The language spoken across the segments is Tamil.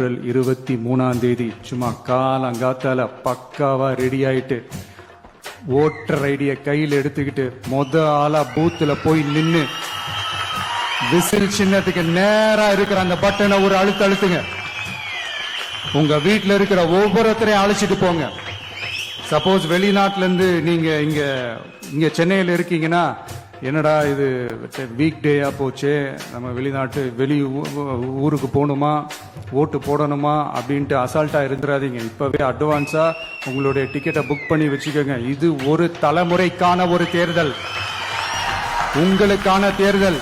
ஏப்ரல் 23 சும்மா காலங்காத்தால பக்காவா ரெடி ஆயிட்டு ஓட்டர் ஐடிய கையில் எடுத்துக்கிட்டு ஆளா பூத்துல போய் நின்னு விசில் சின்னத்துக்கு நேரா இருக்கிற அந்த பட்டனை ஒரு அழுத்துங்க. உங்க வீட்டுல இருக்கிற ஒவ்வொருத்தரையும் அழைச்சிட்டு போங்க. சப்போஸ் வெளிநாட்டுல இருந்து நீங்க இங்க சென்னையில இருக்கீங்கன்னா, என்னடா இது வீக் டேயா போச்சு, நம்ம வெளி ஊருக்கு போகணுமா, ஓட்டு போடணுமா அப்படின்ட்டு அசால்ட்டா இருந்துடாதீங்க. இப்பவே அட்வான்ஸா உங்களுடைய டிக்கெட்டை புக் பண்ணி வச்சுக்கோங்க. இது ஒரு தலைமுறைக்கான ஒரு தேர்தல், உங்களுக்கான தேர்தல்.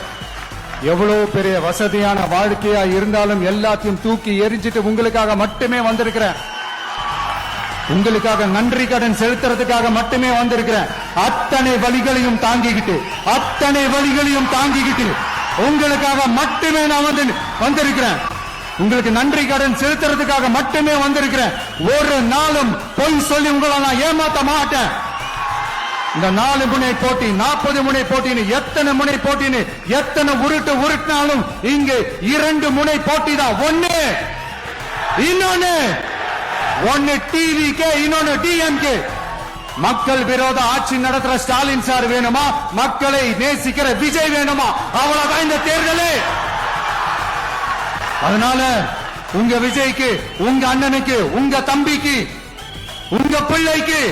எவ்வளவு பெரிய வசதியான வாழ்க்கையா இருந்தாலும் எல்லாத்தையும் தூக்கி எரிஞ்சிட்டு உங்களுக்காக மட்டுமே வந்திருக்கிறேன். உங்களுக்காக நன்றி கடன் செலுத்துறதுக்காக மட்டுமே வந்திருக்கிறேன். அத்தனை வழிகளையும் தாங்கிக்கிட்டு உங்களுக்காக மட்டுமே நான் வந்திருக்கிறேன். உங்களுக்கு நன்றி கடன் செலுத்துறதுக்காக மட்டுமே வந்திருக்கிறேன். ஒரு நாளும் பொய் சொல்லி உங்களை நான் ஏமாத்த மாட்டேன். இந்த 4 முனை போட்டி, 40 முனை போட்டின்னு எத்தனை முனை போட்டின்னு எத்தனை உருட்டினாலும் இங்கு 2 முனை போட்டி தான். ஒன்னு டிவிகே, இன்னொன்னு டிஎம்கே. மக்கள் விரோத ஆட்சி நடத்துற ஸ்டாலின் சார் வேணுமா, மக்களை நேசிக்கிற விஜய் வேணுமா? அவ்வளவுதான் இந்த தேர்தலே. அதனால உங்க விஜய்க்கு, உங்க அண்ணனுக்கு, உங்க தம்பிக்கு, உங்க பிள்ளைக்கு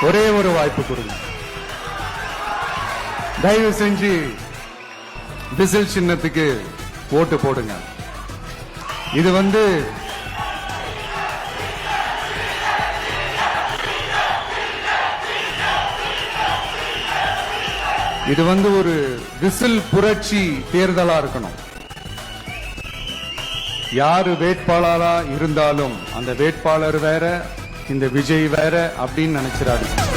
ஒரே ஒரு வாய்ப்பு கொடுங்க. தயவு செஞ்சு விசில் சின்னத்துக்கு ஓட்டு போடுங்க. இது ஒரு விசில் புரட்சி தேர்தலா இருக்கணும். யாரு வேட்பாளரா இருந்தாலும் அந்த வேட்பாளர் வேற, இந்த விஜய் வேற அப்படின்னு நினைச்சிடாதீங்க.